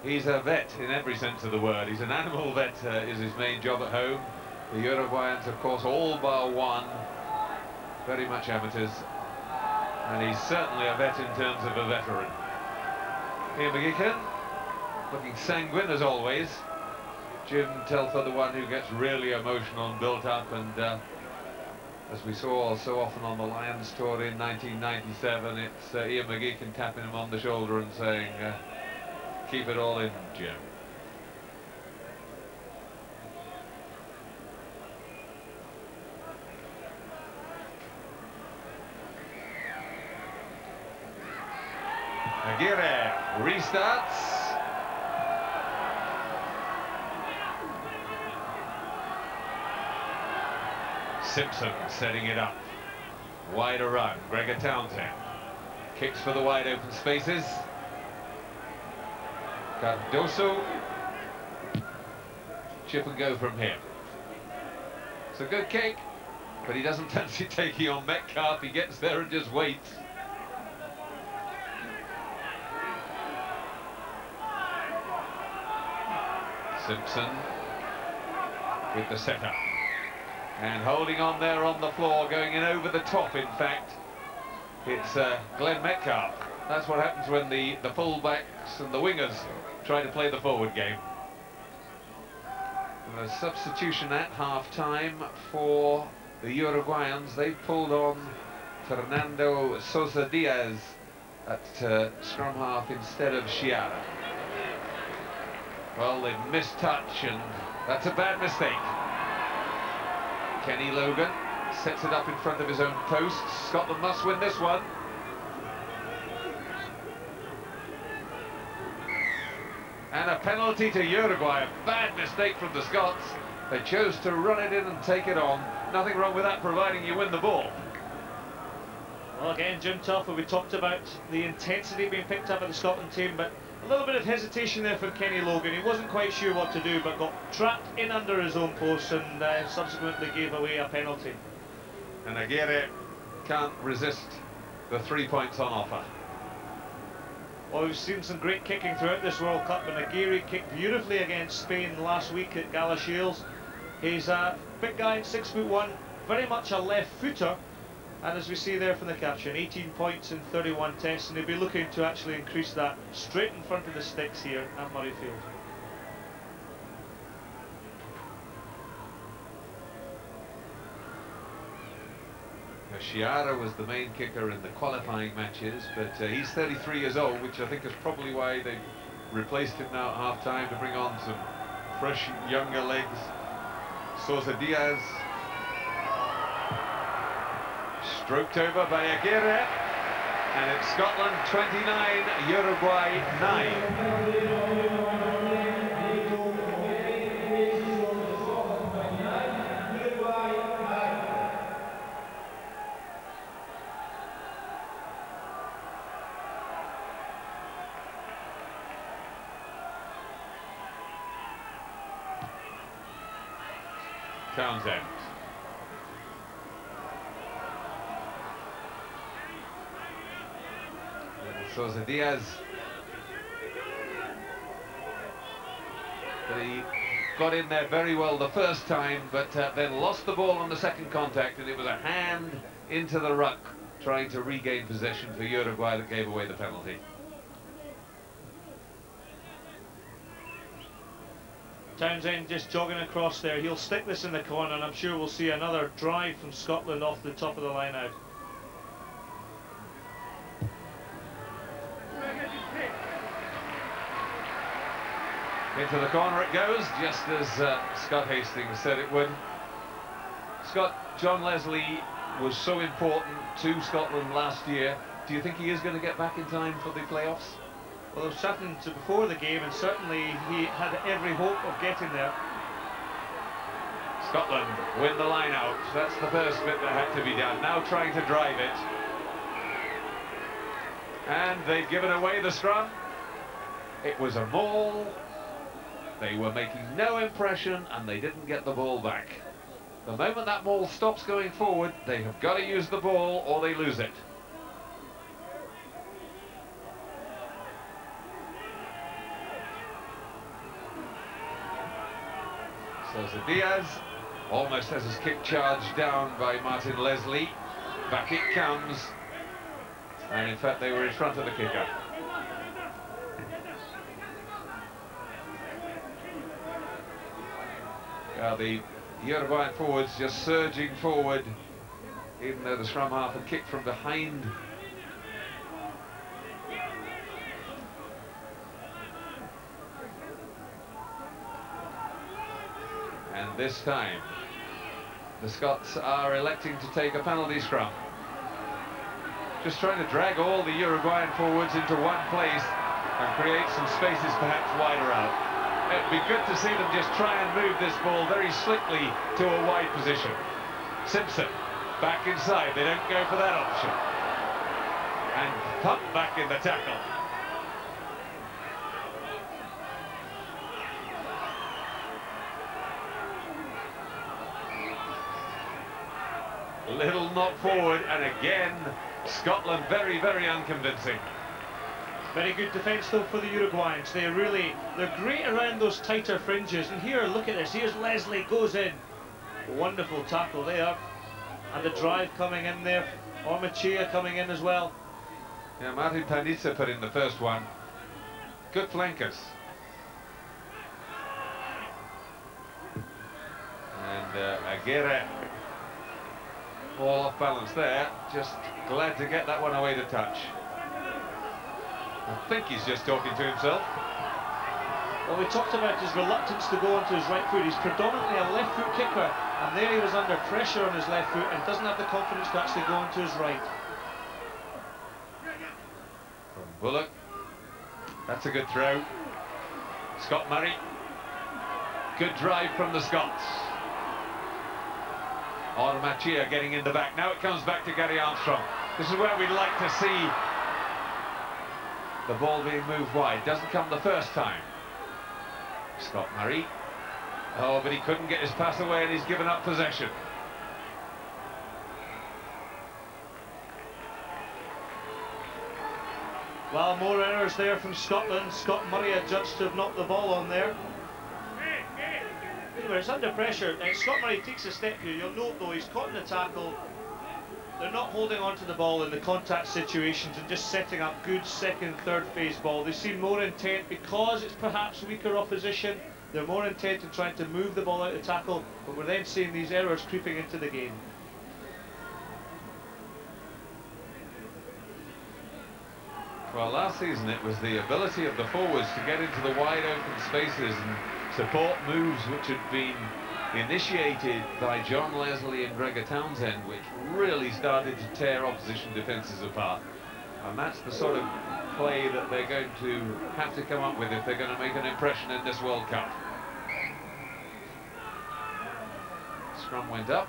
He's a vet in every sense of the word. He's an animal vet, is his main job at home. The Uruguayans, of course, all bar one, very much amateurs. And he's certainly a vet in terms of a veteran. Ian McGeechan, looking sanguine as always. Jim Telfer, the one who gets really emotional and built up, and as we saw so often on the Lions tour in 1997, it's Ian McGeechan tapping him on the shoulder and saying, keep it all in, Jim. Aguirre restarts. Simpson setting it up. Wider run. Gregor Townsend kicks for the wide open spaces. Cardoso. Chip and go from him. It's a good kick, but he doesn't fancy taking on Metcalf. He gets there and just waits. Simpson with the setup. And holding on there on the floor, going in over the top, in fact. It's Glenn Metcalf. That's what happens when the full-backs and the wingers try to play the forward game. And a substitution at half-time for the Uruguayans. They've pulled on Fernando Sosa Diaz at scrum half instead of Chiara. Well, they've missed touch, and that's a bad mistake. Kenny Logan sets it up in front of his own post. Scotland must win this one. And a penalty to Uruguay. A bad mistake from the Scots. They chose to run it in and take it on. Nothing wrong with that, providing you win the ball. Well, again, Jim Telfer, we talked about the intensity being picked up by the Scotland team, but a little bit of hesitation there from Kenny Logan. He wasn't quite sure what to do, but got trapped in under his own post and subsequently gave away a penalty. And Aguirre can't resist the 3 points on offer. Well, we've seen some great kicking throughout this World Cup, and Aguirre kicked beautifully against Spain last week at Galashiels. He's a big guy, 6'1", very much a left footer. And as we see there from the caption, 18 points in 31 tests, and he'll be looking to actually increase that straight in front of the sticks here at Murrayfield. Chiara was the main kicker in the qualifying matches, but he's 33 years old, which I think is probably why they replaced him now at half-time, to bring on some fresh, younger legs. Sosa Diaz. Stroked over by Aguirre, and it's Scotland 29, Uruguay 9. Townsend. Sosa Diaz. But he got in there very well the first time, but then lost the ball on the second contact, and it was a hand into the ruck trying to regain possession for Uruguay that gave away the penalty. Townsend just jogging across there. He'll stick this in the corner, and I'm sure we'll see another drive from Scotland off the top of the line out. Into the corner it goes, just as Scott Hastings said it would. John Leslie was so important to Scotland last year. Do you think he is going to get back in time for the playoffs? Well, I was chatting to before the game, and certainly he had every hope of getting there. Scotland win the line out. That's the first bit that had to be done. Now trying to drive it. And they've given away the scrum. It was a maul. They were making no impression, and they didn't get the ball back. The moment that ball stops going forward, they have got to use the ball or they lose it. So Diaz almost has his kick charged down by Martin Leslie. Back it comes. And in fact, they were in front of the kicker. The Uruguayan forwards just surging forward, even though the scrum half had kicked from behind. And this time, the Scots are electing to take a penalty scrum. Just trying to drag all the Uruguayan forwards into one place and create some spaces perhaps wider out. It'd be good to see them just try and move this ball very slickly to a wide position. Simpson back inside, they don't go for that option. And pump back in the tackle. Little knock forward, and again Scotland very, very unconvincing. Very good defence though for the Uruguayans. They're great around those tighter fringes. And here, look at this. Here's Leslie, goes in. Wonderful tackle there. And the drive coming in there. Ormachia coming in as well. Yeah, Martin Panizza put in the first one. Good flankers. And Aguirre all off balance there. Just glad to get that one away to touch. I think he's just talking to himself. Well, we talked about his reluctance to go onto his right foot. He's predominantly a left foot kicker, and there he was under pressure on his left foot and doesn't have the confidence to actually go onto his right. From Bullock. That's a good throw. Scott Murray. Good drive from the Scots. Ormachia getting in the back. Now it comes back to Gary Armstrong. This is where we'd like to see the ball being moved wide. Doesn't come the first time. Scott Murray. Oh, but he couldn't get his pass away and he's given up possession. Well, more errors there from Scotland. Scott Murray adjudged to have knocked the ball on there. Anyway, it's under pressure. Scott Murray takes a step here. You'll note though, he's caught in the tackle. They're not holding on to the ball in the contact situations and just setting up good second, third phase ball. They seem more intent, because it's perhaps weaker opposition, they're more intent in trying to move the ball out of the tackle, but we're then seeing these errors creeping into the game. Well, last season it was the ability of the forwards to get into the wide open spaces and support moves which had been initiated by John Leslie and Gregor Townsend, which really started to tear opposition defences apart. And that's the sort of play that they're going to have to come up with if they're going to make an impression in this World Cup. Scrum went up.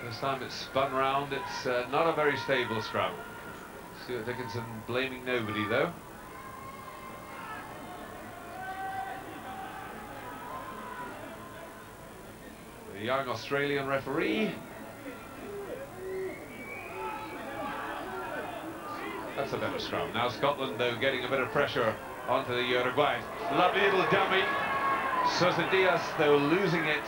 This time it's spun round. It's not a very stable scrum. Stuart Dickinson blaming nobody though. The young Australian referee. That's a better scrum. Now Scotland though getting a bit of pressure onto the Uruguayans. Lovely little dummy. Sousa Diaz though losing it.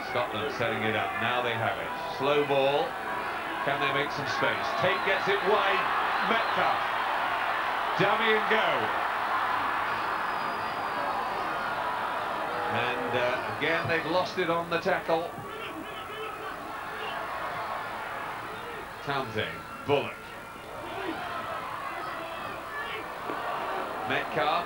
Scotland setting it up. Now they have it. Slow ball. Can they make some space? Tate gets it wide. Metcalf. Dummy and go. And again, they've lost it on the tackle. Townsend. Bullock. Metcalf.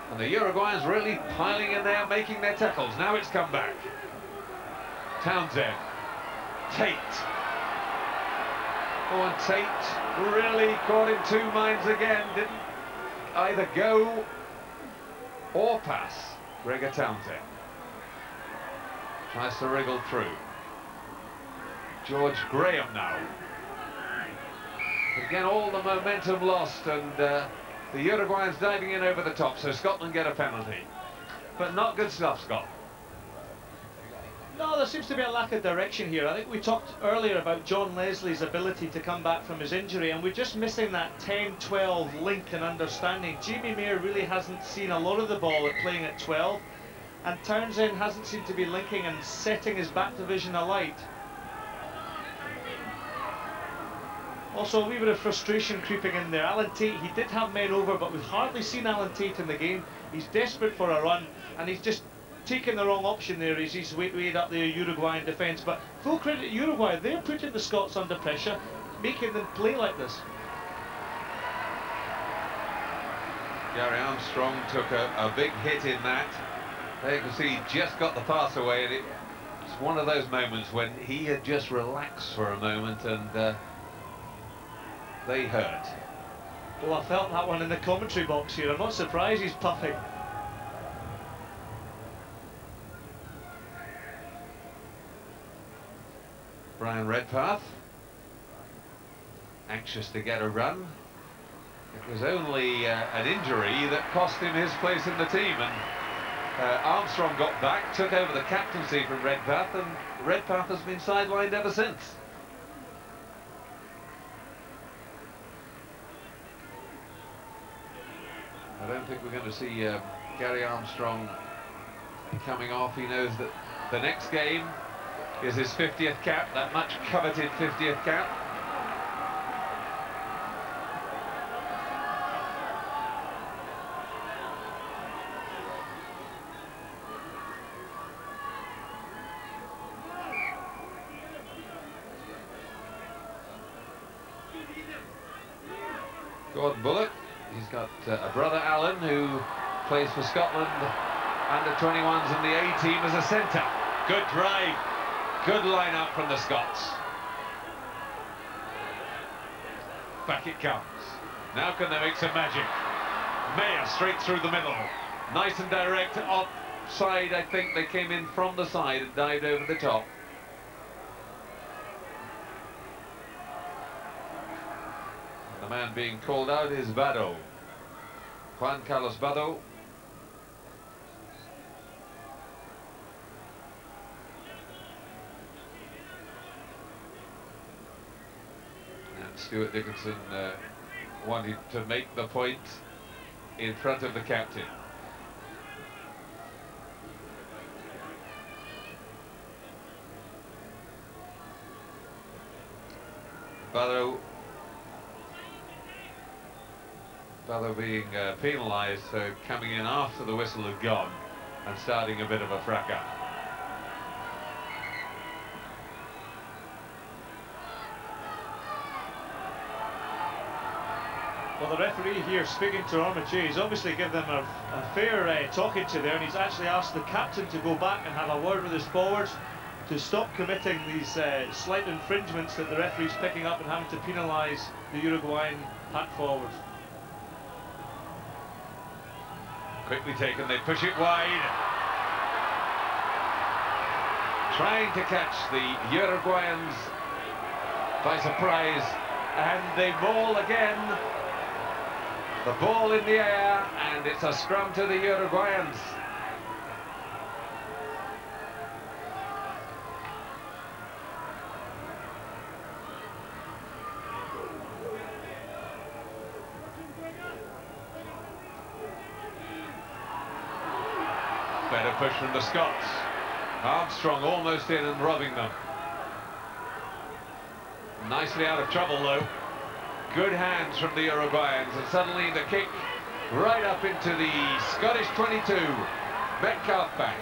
And the Uruguayans really piling in there, making their tackles. Now it's come back. Townsend. Tate. Oh, and Tate really caught in two minds again. Didn't either go or pass. Gregor Townsend. Tries to wriggle through. George Graham now. But again, all the momentum lost, and the Uruguayans diving in over the top, so Scotland get a penalty. But not good stuff, Scott. No, there seems to be a lack of direction here. I think we talked earlier about John Leslie's ability to come back from his injury, and we're just missing that 10-12 link and understanding. Jamie Mayer really hasn't seen a lot of the ball at playing at 12, and Townsend hasn't seemed to be linking and setting his back division alight. Also, a wee bit of frustration creeping in there. Alan Tate, he did have men over, but we've hardly seen Alan Tate in the game. He's desperate for a run, and he's just taken the wrong option there as he's weighed up the Uruguayan defence. But full credit to Uruguay, they're putting the Scots under pressure, making them play like this. Gary Armstrong took a big hit in that. There you can see he just got the pass away, and it's one of those moments when he had just relaxed for a moment, and they hurt. Well, I felt that one in the commentary box here. I'm not surprised he's puffing. Brian Redpath, anxious to get a run. It was only an injury that cost him his place in the team, and Armstrong got back, took over the captaincy from Redpath, and Redpath has been sidelined ever since. I don't think we're going to see Gary Armstrong coming off. He knows that the next game is his 50th cap, that much coveted 50th cap. Gordon Bullock, he's got a brother Alan who plays for Scotland under 21s in the A team as a centre. Good drive. Good line-up from the Scots. Back it comes. Now can they make some magic? Mayer straight through the middle. Nice and direct. Offside, I think. They came in from the side and dived over the top. And the man being called out is Vado. Juan Carlos Vado. Stuart Dickinson wanted to make the point in front of the captain. Barrow being penalised, so coming in after the whistle had gone and starting a bit of a fracas. Well, the referee here speaking to Armature, he's obviously given them a fair talking to there, and he's actually asked the captain to go back and have a word with his forwards to stop committing these slight infringements that the referee's picking up and having to penalise the Uruguayan pack forwards. Quickly taken, they push it wide. Trying to catch the Uruguayans by surprise, and they maul again. The ball in the air, and it's a scrum to the Uruguayans. Better push from the Scots. Armstrong almost in and robbing them. Nicely out of trouble though. Good hands from the Uruguayans, and suddenly the kick right up into the Scottish 22. Metcalf back.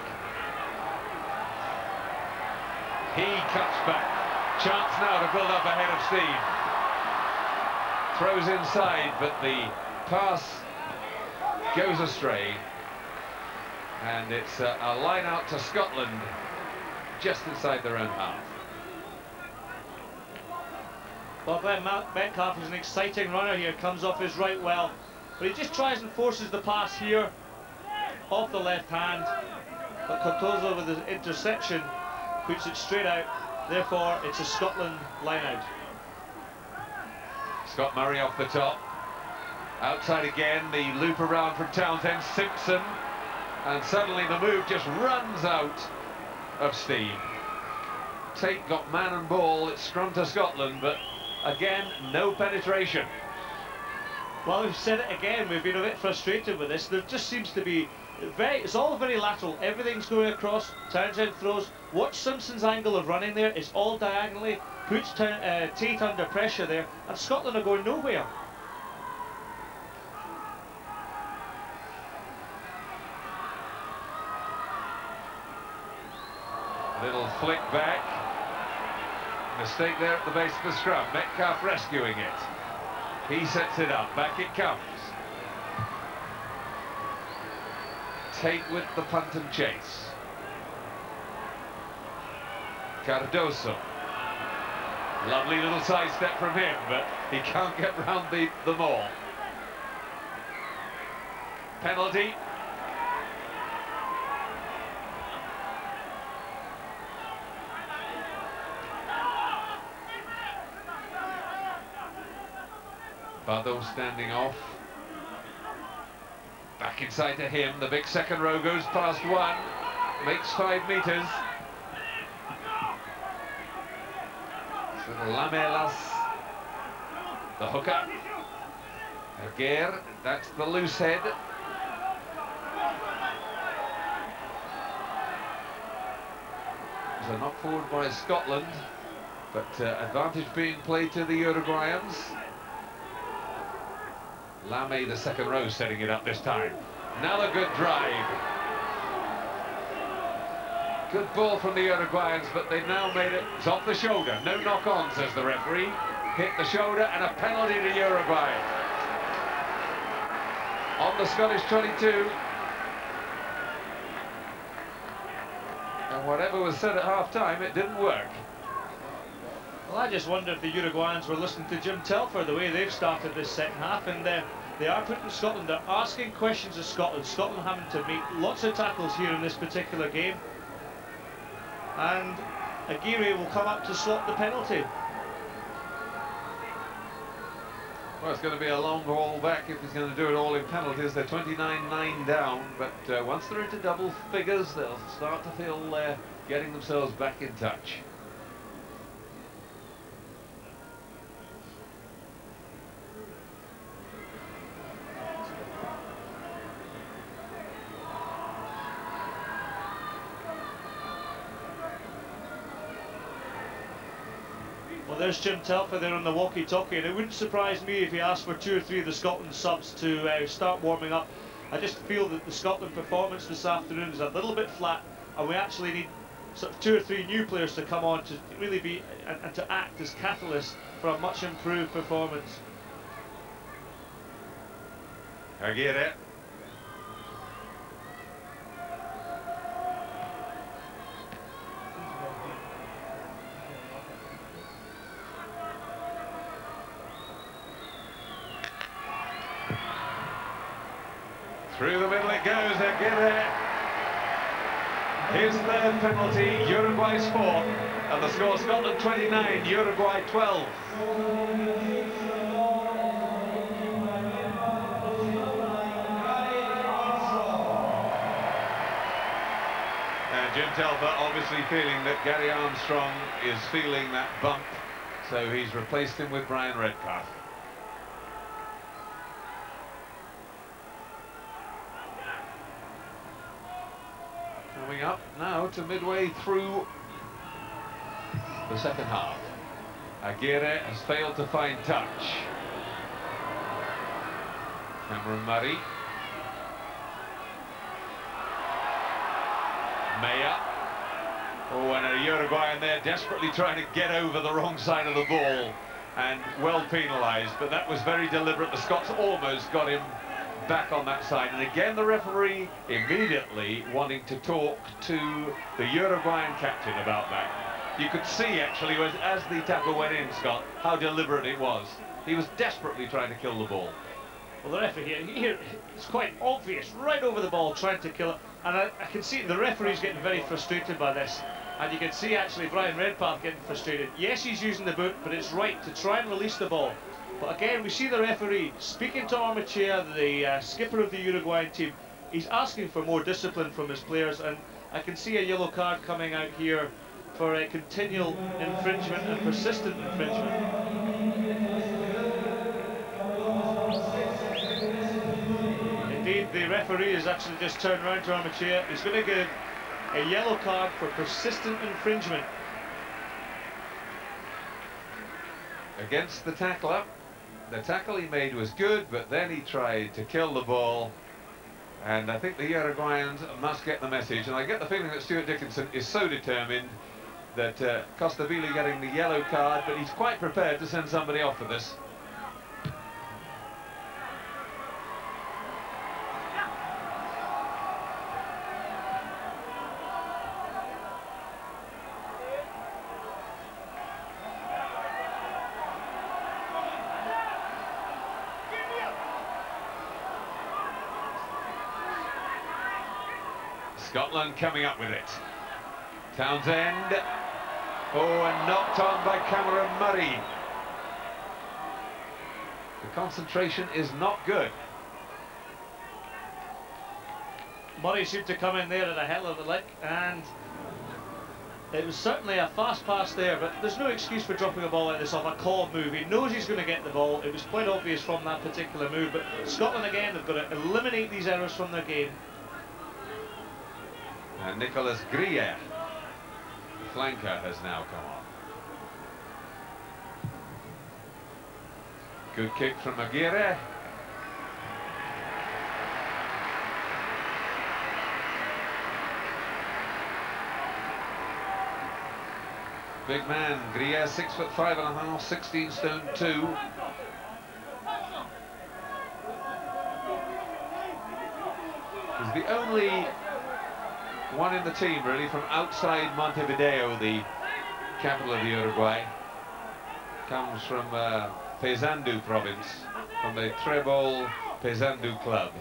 He cuts back. Chance now to build up ahead of steam. Throws inside, but the pass goes astray. And it's a line out to Scotland just inside their own half. Well, Glenn Metcalf is an exciting runner here, comes off his right well, but he just tries and forces the pass here off the left hand, but Cardozo with the interception puts it straight out. Therefore it's a Scotland line out. Scott Murray off the top. Outside again, the loop around from Townsend, Simpson. And suddenly the move just runs out of steam. Tate got man and ball, it's scrum to Scotland, but again, no penetration. Well, we've said it again, we've been a bit frustrated with this. There just seems to be it's all very lateral, everything's going across. Townsend throws. Watch Simpson's angle of running there, it's all diagonally, puts Tate under pressure there, and Scotland are going nowhere. Little flick back. Mistake there at the base of the scrum. Metcalf rescuing it. He sets it up. Back it comes. Tate with the punt and chase. Cardoso. Lovely little sidestep from him, but he can't get round the maul. Penalty. Bardo standing off. Back inside to him. The big second row goes past one. Makes 5 meters. So the Lamelas. The hooker. Aguirre. That's the loose head. It's a knock forward by Scotland. But advantage being played to the Uruguayans. Lame, the second row, setting it up this time. Now a good drive. Good ball from the Uruguayans, but they've now made it. It's off the shoulder. No knock on, says the referee. Hit the shoulder and a penalty to Uruguay. On the Scottish 22. And whatever was said at half-time, it didn't work. Well, I just wonder if the Uruguayans were listening to Jim Telfer, the way they've started this second half, and they are putting Scotland, they're asking questions of Scotland. Scotland having to make lots of tackles here in this particular game. And Aguirre will come up to slot the penalty. Well, it's going to be a long ball back if he's going to do it all in penalties. They're 29-9 down, but once they're into double figures, they'll start to feel they're getting themselves back in touch. Well, there's Jim Telfer there on the walkie-talkie, and it wouldn't surprise me if he asked for 2 or 3 of the Scotland subs to start warming up. I just feel that the Scotland performance this afternoon is a little bit flat, and we actually need sort of 2 or 3 new players to come on to really be and to act as catalysts for a much improved performance. Aguirre. Through the middle it goes, Aguirre. His 3rd penalty, Uruguay's 4th, and the score Scotland 29, Uruguay 12. And Jim Telfer obviously feeling that Gary Armstrong is feeling that bump, so he's replaced him with Brian Redpath. Coming up now to midway through the second half. Aguirre has failed to find touch. Cameron Murray. Meyer. Oh, and a Uruguayan there desperately trying to get over the wrong side of the ball, and well penalised, but that was very deliberate. The Scots almost got him back on that side, and again the referee immediately wanting to talk to the Uruguayan captain about that. You could see actually as the tackle went in, Scott, how deliberate it was. He was desperately trying to kill the ball. Well, the referee here, it's quite obvious, right over the ball, trying to kill it, and I can see the referee's getting very frustrated by this, and you can see actually Brian Redpath getting frustrated. Yes, he's using the boot, but it's right to try and release the ball. But again, we see the referee speaking to Armachea, the skipper of the Uruguayan team. He's asking for more discipline from his players, and I can see a yellow card coming out here for a continual infringement and persistent infringement. Indeed, the referee has actually just turned around to Armachea. He's going to give a yellow card for persistent infringement. Against the tackler. The tackle he made was good, but then he tried to kill the ball. And I think the Uruguayans must get the message. And I get the feeling that Stuart Dickinson is so determined that Costabile getting the yellow card, but he's quite prepared to send somebody off for this. Scotland coming up with it. Townsend. Oh, and knocked on by Cameron Murray. The concentration is not good. Murray seemed to come in there at a hell of a lick, and it was certainly a fast pass there, but there's no excuse for dropping a ball like this off a claw move. He knows he's going to get the ball. It was quite obvious from that particular move, but Scotland again have got to eliminate these errors from their game. And Nicolas Grier, the flanker, has now come on. Good kick from Aguirre. Big man, Grier, 6'5½", 16 stone 2. He's the only one in the team really from outside Montevideo, the capital of the Uruguay. Comes from Paysandú province, from the Trebol Paysandú club.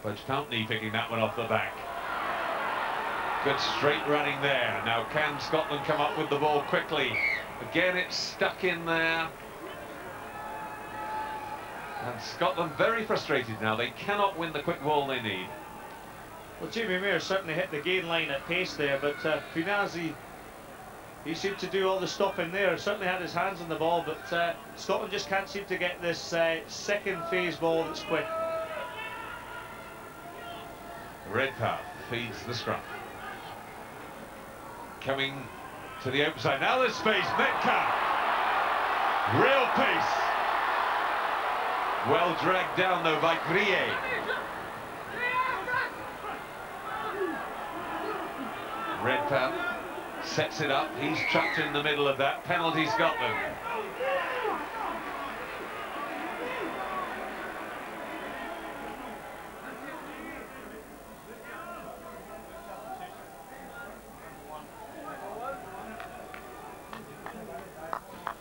Budge Pountney picking that one off the back. Good straight running there. Now can Scotland come up with the ball quickly? Again it's stuck in there. And Scotland very frustrated now. They cannot win the quick ball they need. Well, Jamie Mayer certainly hit the gain line at pace there, but Finazzi, he seemed to do all the stopping there. Certainly had his hands on the ball, but Scotland just can't seem to get this second phase ball that's quick. Redpath feeds the scrum. Coming to the open side. Now there's space. Metcalf. Real pace. Well dragged down though by Grier. Redpath sets it up. He's trapped in the middle of that. Penalty Scotland.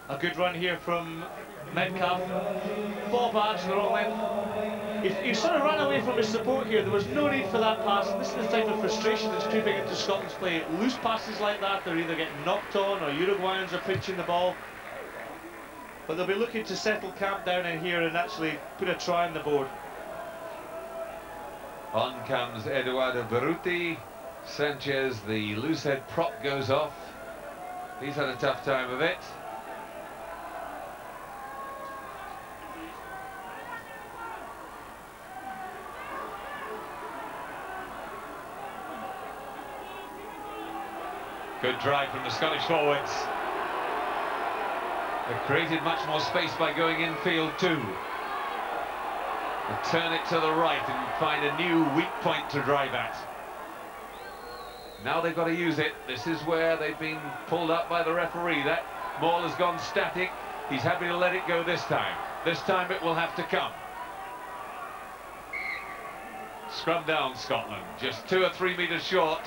A good run here from Metcalf. 4 bars in the wrong end. He sort of ran away from his support here. There was no need for that pass. This is the type of frustration that's creeping into Scotland's play. Loose passes like that, they're either getting knocked on or Uruguayans are pinching the ball. But they'll be looking to settle camp down in here and actually put a try on the board. On comes Eduardo Berruti. Sanchez, the loose head prop, goes off. He's had a tough time of it. Good drive from the Scottish forwards. They've created much more space by going infield too. They turn it to the right and find a new weak point to drive at. Now they've got to use it. This is where they've been pulled up by the referee. That ball has gone static. He's happy to let it go this time. This time it will have to come. Scrum down Scotland, just 2 or 3 meters short.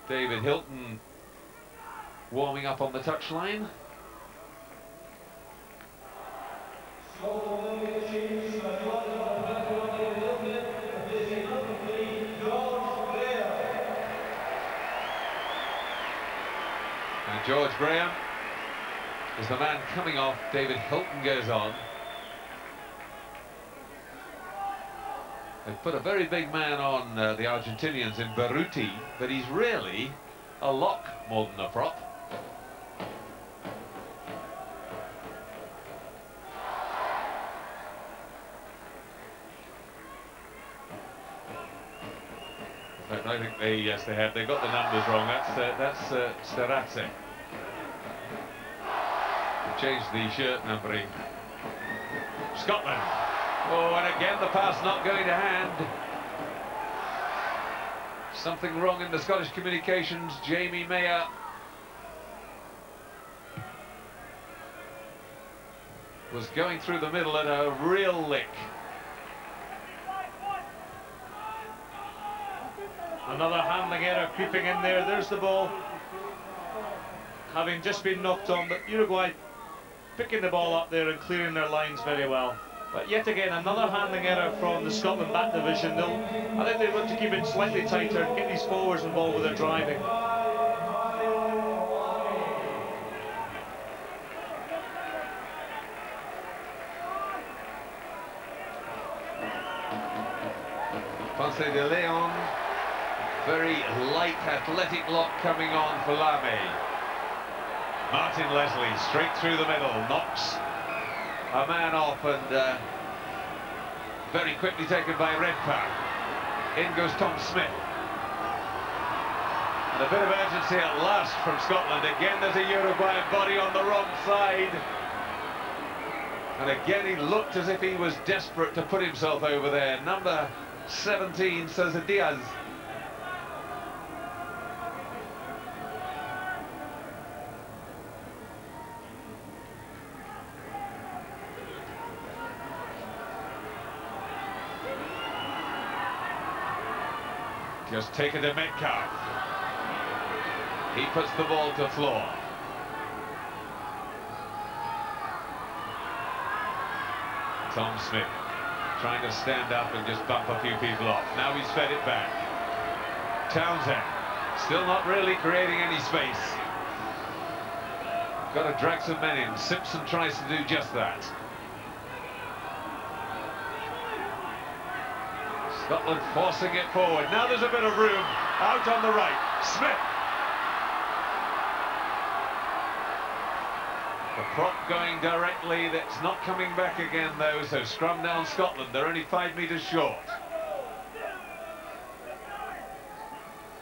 David Hilton warming up on the touchline. George Graham is the man coming off. David Hilton goes on. They put a very big man on the Argentinians in Berruti, but he's really a lock more than a prop. In fact, I think yes, they have. They got the numbers wrong. That's Sterazzi. Changed the shirt numbering. Scotland. Oh, and again the pass not going to hand. Something wrong in the Scottish communications. Jamie Mayer was going through the middle at a real lick. Another handling error creeping in there. There's the ball, having just been knocked on, but Uruguay picking the ball up there and clearing their lines very well. But yet again, another handling error from the Scotland back division. I think they want to keep it slightly tighter and get these forwards involved with their driving. Ponce de Leon, very light athletic lock coming on for Lame. Martin Leslie straight through the middle, knocks a man off, and very quickly taken by Redpath. In goes Tom Smith. And a bit of urgency at last from Scotland. Again there's a Uruguayan body on the wrong side. And again he looked as if he was desperate to put himself over there. Number 17, Cesar Diaz. Just take it to Metcalf. He puts the ball to floor. Tom Smith trying to stand up and just bump a few people off. Now he's fed it back. Townsend still not really creating any space. Got to drag some men in. Simpson tries to do just that. Scotland forcing it forward. Now there's a bit of room out on the right. Smith. The prop going directly. That's not coming back again though. So scrum down Scotland. They're only 5 metres short.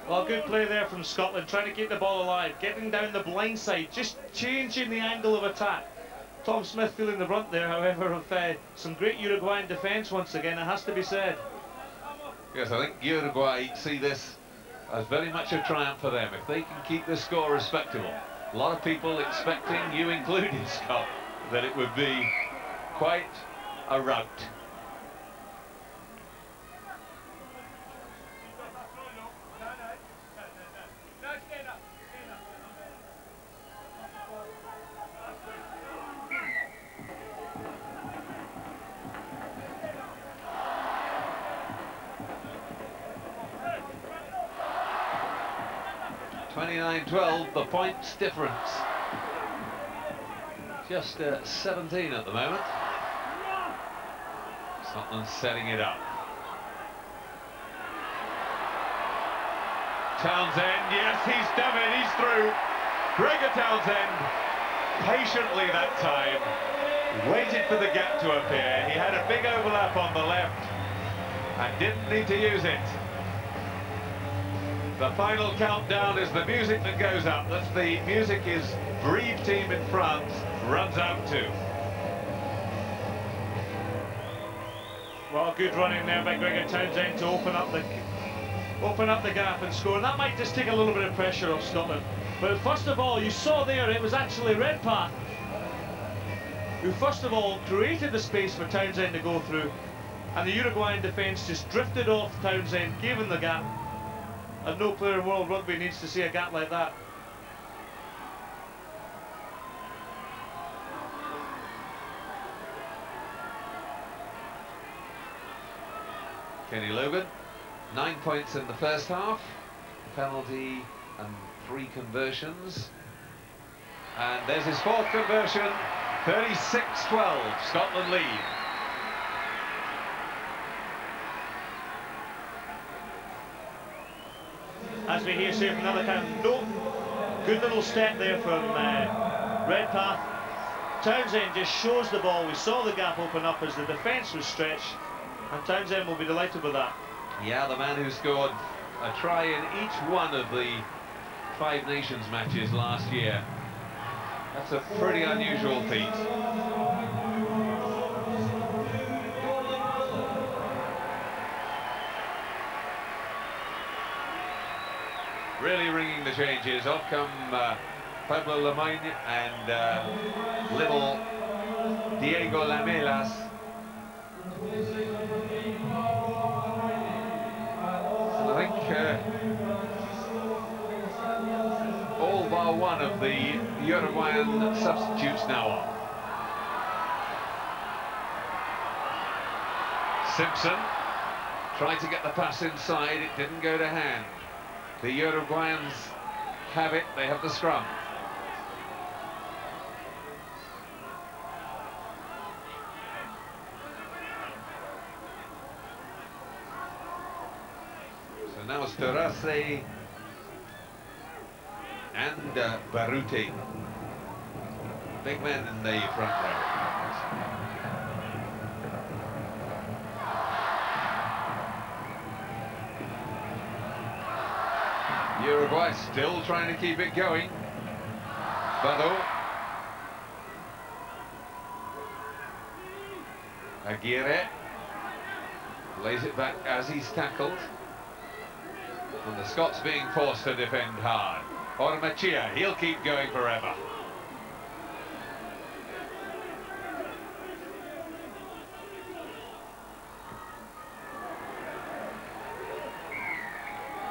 Well, good play there from Scotland, trying to keep the ball alive, getting down the blind side, just changing the angle of attack. Tom Smith feeling the brunt there, however, of some great Uruguayan defence once again, it has to be said. Yes, I think Uruguay see this as very much a triumph for them. If they can keep this score respectable. A lot of people expecting, you included, Scott, that it would be quite a rout. .29-12, the points difference. Just 17 at the moment. Scotland setting it up. Townsend, yes, he's done it, he's through. Gregor Townsend, patiently that time, waited for the gap to appear. He had a big overlap on the left and didn't need to use it. The final countdown is the music that goes up. That's the music his Brive team in France runs out to. Well, good running there by Gregor Townsend to open up the gap and score. And that might just take a little bit of pressure off Scotland. But first of all, you saw there it was actually Redpath who first of all created the space for Townsend to go through, and the Uruguayan defence just drifted off Townsend, gave him the gap. And no player in world rugby needs to see a gap like that. Kenny Logan, 9 points in the first half, penalty and 3 conversions. And there's his fourth conversion, 36-12, Scotland lead. As we hear say from another time, no, good little step there from Redpath. Townsend just shows the ball. We saw the gap open up as the defence was stretched, and Townsend will be delighted with that. Yeah, the man who scored a try in each one of the Five Nations matches last year. That's a pretty unusual feat. Really ringing the changes. Off come Pablo Lamagne and little Diego Lamelas. And I think all bar one of the Uruguayan substitutes now on. Simpson tried to get the pass inside, it didn't go to hand. The Uruguayans have it, they have the scrum. So now it's Teros and Barute. Big men in the front row. Uruguay still trying to keep it going. Bado. Aguirre lays it back as he's tackled. And the Scots being forced to defend hard. Ormachia, he'll keep going forever.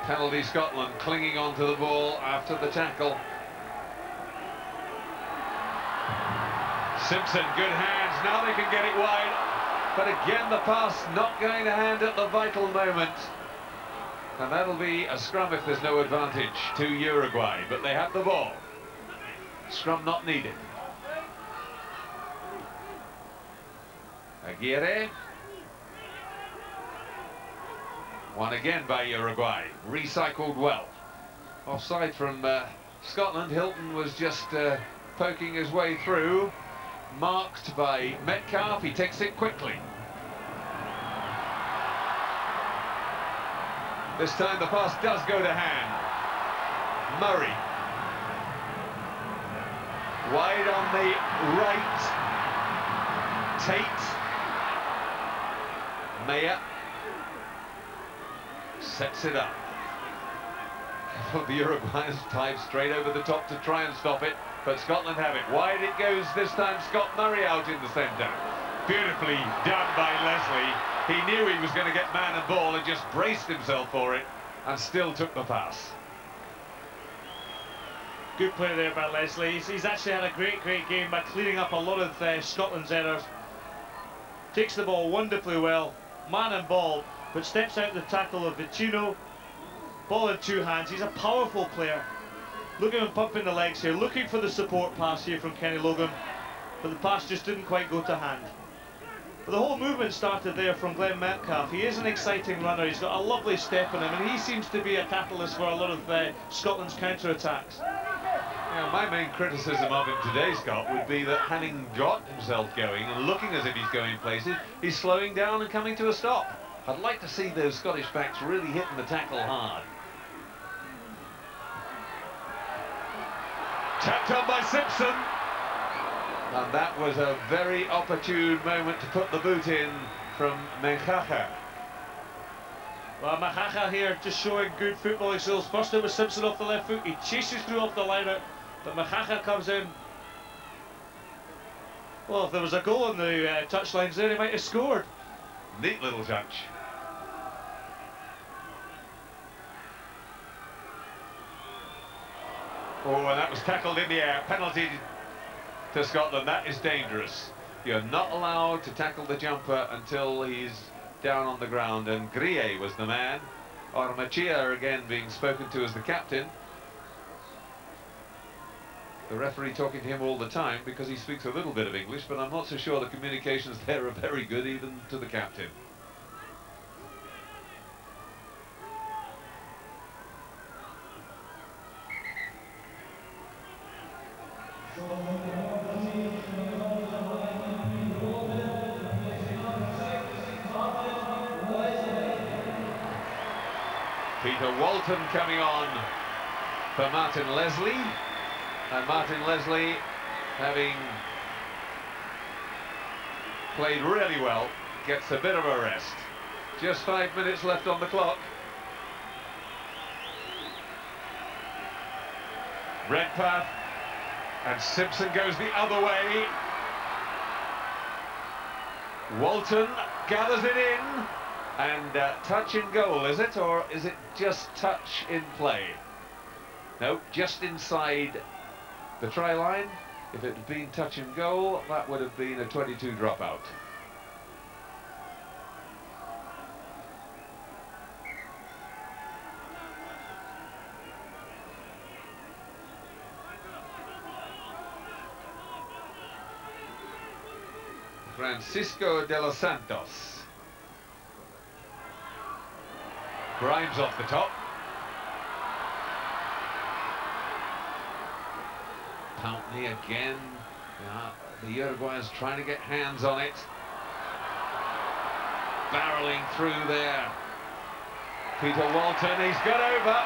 Penalty Scotland clinging onto the ball after the tackle. Simpson, good hands, now they can get it wide. But again the pass not going to hand at the vital moment. And that'll be a scrum if there's no advantage to Uruguay, but they have the ball. Scrum not needed. Aguirre. One again by Uruguay, recycled well. Offside from Scotland. Hilton was just poking his way through. Marked by Metcalf, he takes it quickly. This time the pass does go to hand. Murray. Wide on the right. Tate. Mayer. Sets it up. The Uruguayans dive straight over the top to try and stop it, but Scotland have it. Wide it goes this time. Scott Murray out in the centre. Beautifully done by Leslie. He knew he was going to get man and ball and just braced himself for it and still took the pass. Good play there by Leslie. He's actually had a great game by cleaning up a lot of Scotland's errors. Takes the ball wonderfully well, man and ball, but steps out the tackle of Vicino. Ball in two hands. He's a powerful player. Look at him pumping the legs here, looking for the support pass here from Kenny Logan, but the pass just didn't quite go to hand. But the whole movement started there from Glenn Metcalf. He is an exciting runner. He's got a lovely step in him, and he seems to be a catalyst for a lot of Scotland's counter-attacks. Yeah, my main criticism of him today, Scott, would be that having got himself going and looking as if he's going places, he's slowing down and coming to a stop. I'd like to see those Scottish backs really hitting the tackle hard. Tapped on by Simpson. And that was a very opportune moment to put the boot in from Menchaca. Well, Menchaca here just showing good footballing skills. First it was Simpson off the left foot. He chases through off the line out, but Menchaca comes in. Well, if there was a goal on the touchlines there, he might have scored. Neat little touch. Oh, and that was tackled in the air. Penalty to Scotland. That is dangerous. You're not allowed to tackle the jumper until he's down on the ground, and Grille was the man. Ormachia again being spoken to as the captain. The referee talking to him all the time because he speaks a little bit of English, but I'm not so sure the communications there are very good, even to the captain. Peter Walton coming on for Martin Leslie, and Martin Leslie, having played really well, gets a bit of a rest. Just 5 minutes left on the clock. Redpath, and Simpson goes the other way. Walton gathers it in. And touch in goal, is it? Or is it just touch in play? No, just inside the try line. If it had been touch in goal, that would have been a 22 dropout. Francisco de los Santos. Grimes off the top. Pountney again. The Uruguayans trying to get hands on it. Barreling through there. Peter Walton, he's got over.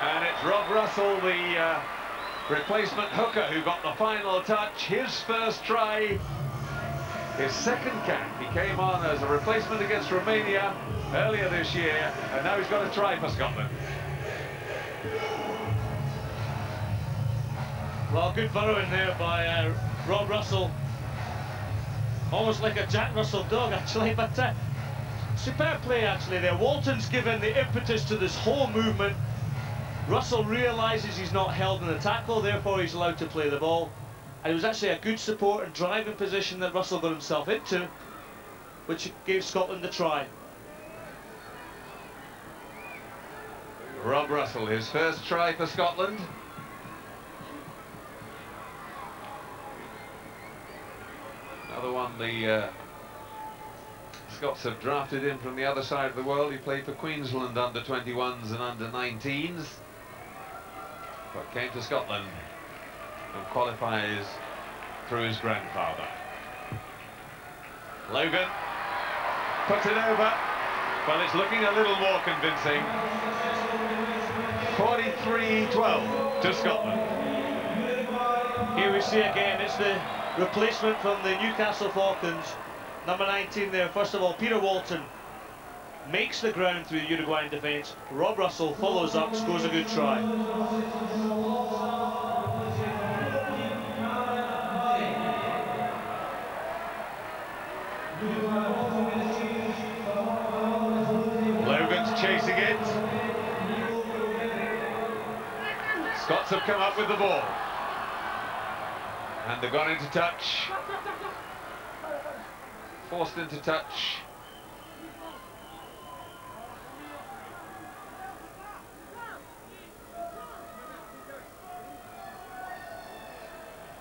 And it's Rob Russell, the replacement hooker, who got the final touch. His first try, his second cap. He came on as a replacement against Romania earlier this year, and now he's got a try for Scotland. Well, good burrowing there by Rob Russell. Almost like a Jack Russell dog, actually, but superb play, actually, there. Walton's given the impetus to this whole movement. Russell realises he's not held in the tackle, therefore he's allowed to play the ball. And it was actually a good support and driving position that Russell got himself into, which gave Scotland the try. Rob Russell, his first try for Scotland. Another one the Scots have drafted in from the other side of the world. He played for Queensland under-21s and under-19s, but came to Scotland and qualifies through his grandfather. Logan puts it over. Well, it's looking a little more convincing. 43-12 to Scotland. Here we see again, it's the replacement from the Newcastle Falcons. Number 19 there, first of all, Peter Walton makes the ground through the Uruguayan defence. Rob Russell follows up, scores a good try. Logan's chasing it. Scots have come up with the ball. And they've gone into touch. Forced into touch.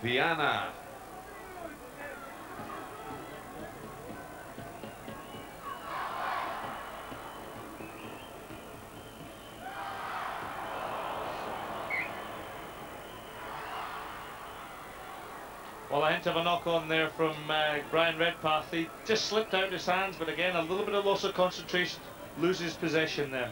Viana. Well, a hint of a knock-on there from Brian Redpath. He just slipped out his hands, but again, a little bit of loss of concentration, loses possession there.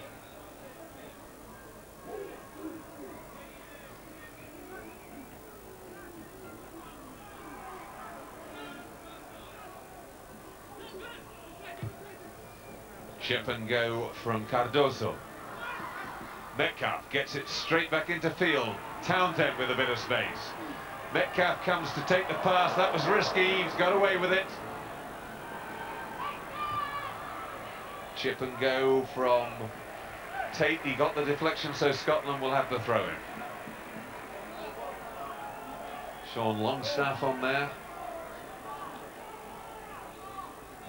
Chip and go from Cardoso. Metcalf gets it straight back into field. Townsend with a bit of space. Metcalf comes to take the pass. That was risky. He's got away with it. Chip and go from Tate. He got the deflection, so Scotland will have the throw-in. Sean Longstaff on there.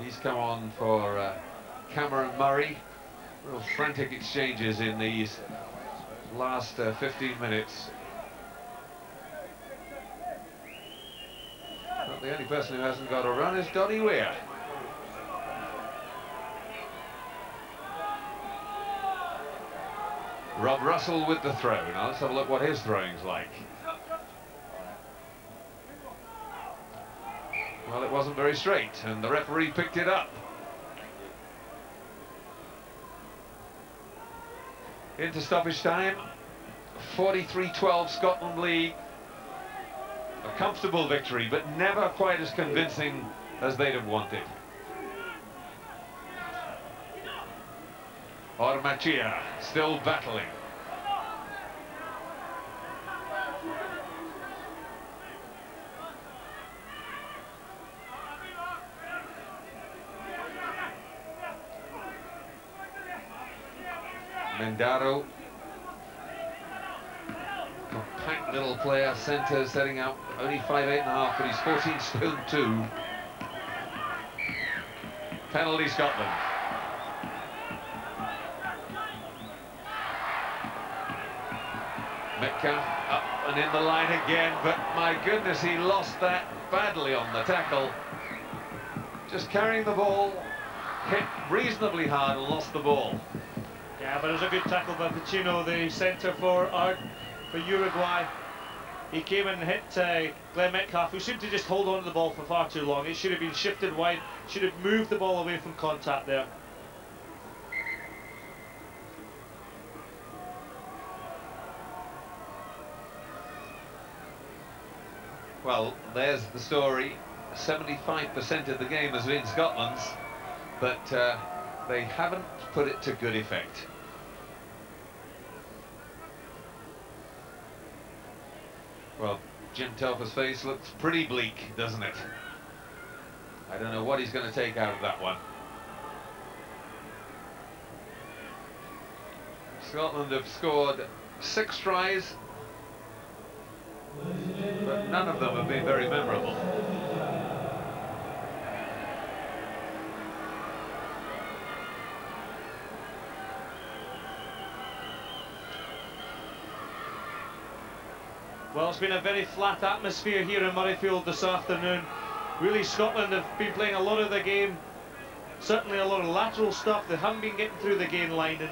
He's come on for Cameron Murray. Real frantic exchanges in these last 15 minutes. But the only person who hasn't got a run is Donny Weir. Rob Russell with the throw. Now let's have a look what his throwing's like. Well, it wasn't very straight, and the referee picked it up. Into stoppage time. 43-12 Scotland lead. A comfortable victory, but never quite as convincing as they'd have wanted. Ormachia still battling. Mendaro, compact little player, centre, setting out only 5'8.5", but he's 14 stone 2. Penalty Scotland. Metcalf up and in the line again, but my goodness, he lost that badly on the tackle. Just carrying the ball, hit reasonably hard and lost the ball. Yeah, but it was a good tackle by Pacino, the centre for Uruguay. He came in and hit Glenn Metcalf, who seemed to just hold on to the ball for far too long. It should have been shifted wide, should have moved the ball away from contact there. Well, there's the story. 75% of the game has been Scotland's, but they haven't put it to good effect. Well, Jim Telfer's face looks pretty bleak, doesn't it? I don't know what he's going to take out of that one. Scotland have scored 6 tries, but none of them have been very memorable. Well, it's been a very flat atmosphere here in Murrayfield this afternoon. Really, Scotland have been playing a lot of the game, certainly a lot of lateral stuff. They haven't been getting through the gain line, and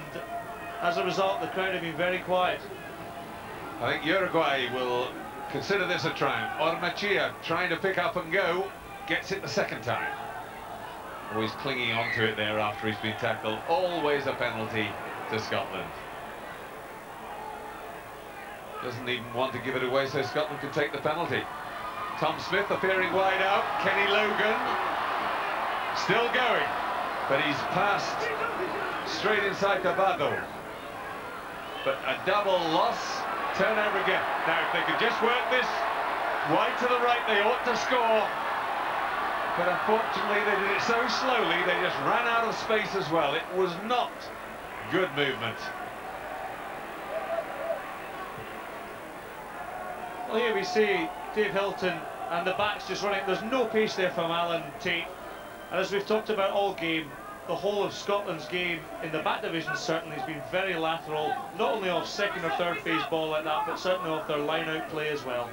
as a result, the crowd have been very quiet. I think Uruguay will consider this a triumph. Ormachia trying to pick up and go, gets it the second time. Always clinging onto it there after he's been tackled. Always a penalty to Scotland. Doesn't even want to give it away so Scotland can take the penalty. Tom Smith appearing wide out. Kenny Logan still going, but he's passed straight inside Tobago. But a double loss, turnover again. Now if they could just work this wide to the right, they ought to score. But unfortunately they did it so slowly, they just ran out of space as well. It was not good movement. Well, here we see Dave Hilton and the backs just running. There's no pace there from Alan Tate. And as we've talked about all game, the whole of Scotland's game in the back division certainly has been very lateral, not only off second or third phase ball like that, but certainly off their line-out play as well.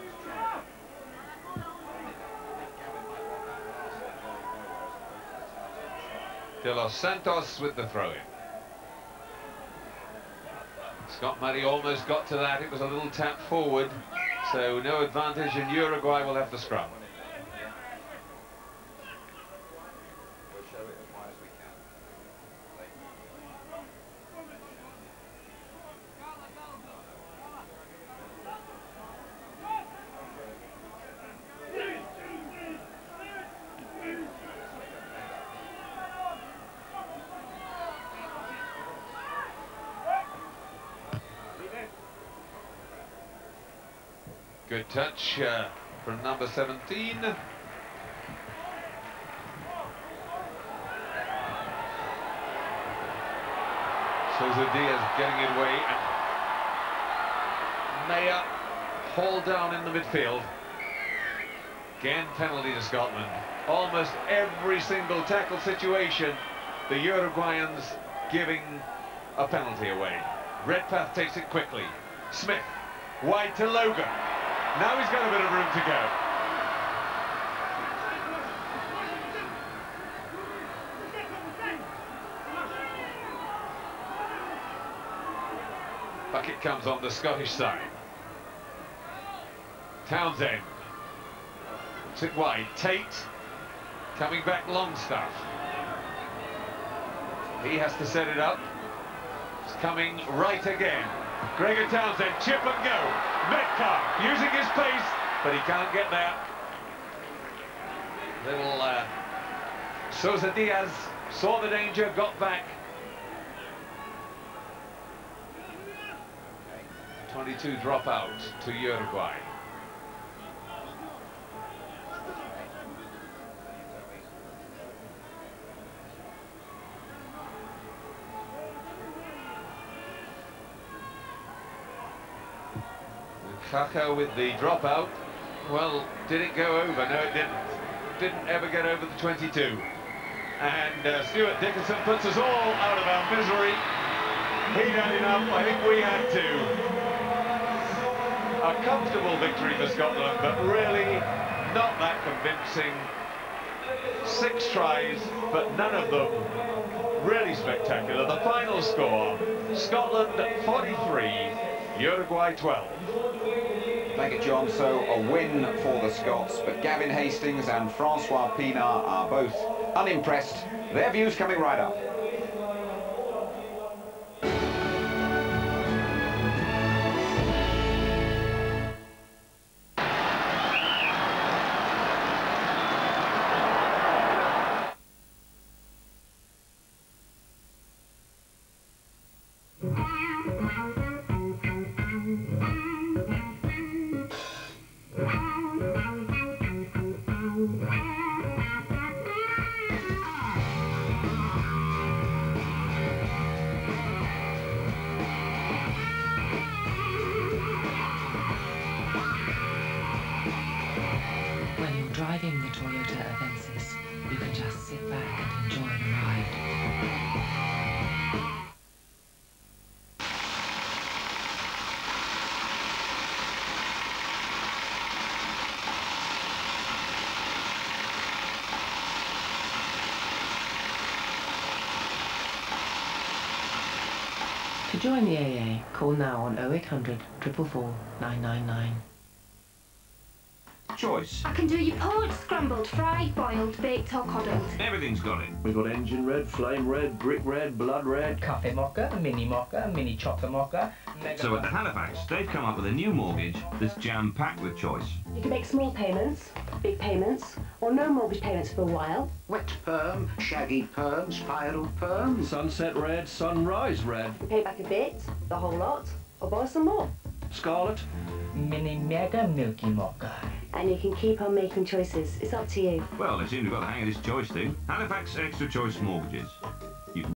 De Los Santos with the throw-in. Scott Murray almost got to that. It was a little tap forward, so no advantage, and Uruguay will have the scrum. Good touch from number 17. Sousa Diaz getting it away, and Mayer hauled down in the midfield. Again, penalty to Scotland. almost every single tackle situation, the Uruguayans giving a penalty away. Redpath takes it quickly. Smith, wide to Logan. Now he's got a bit of room to go. Bucket comes on the Scottish side. Townsend. Puts it wide. Tate. Coming back Longstaff. He has to set it up. It's coming right again. Gregor Townsend, chip and go. Metcalf using his pace, but he can't get there. Little Sousa Diaz saw the danger, got back. 22 drop out to Uruguay. Kaka with the dropout. Well, did it go over? No, it didn't. Didn't ever get over the 22. And Stuart Dickinson puts us all out of our misery. He had enough. I think we had too. A comfortable victory for Scotland, but really not that convincing. 6 tries, but none of them really spectacular. The final score, Scotland 43, Uruguay 12. Thank you, John. So a win for the Scots, but Gavin Hastings and Francois Pienaar are both unimpressed. Their views coming right up. Driving the Toyota Avensis, you can just sit back and enjoy the ride. To join the AA, call now on 0800 444 999. Choice. I can do your porridge, scrambled, fried, boiled, baked or coddled. Everything's got it. We've got engine red, flame red, brick red, blood red. Coffee mocha, mini chocolate mocha. So at the Halifax, they've come up with a new mortgage that's jam-packed with choice. You can make small payments, big payments, or no mortgage payments for a while. Wet perm, shaggy perm, spiral perm. Sunset red, sunrise red. You pay back a bit, the whole lot, or borrow some more. Scarlet. Mini mega milky mocha. And you can keep on making choices. It's up to you. Well, they seem to have got the hang of this choice thing. Halifax Extra Choice Mortgages.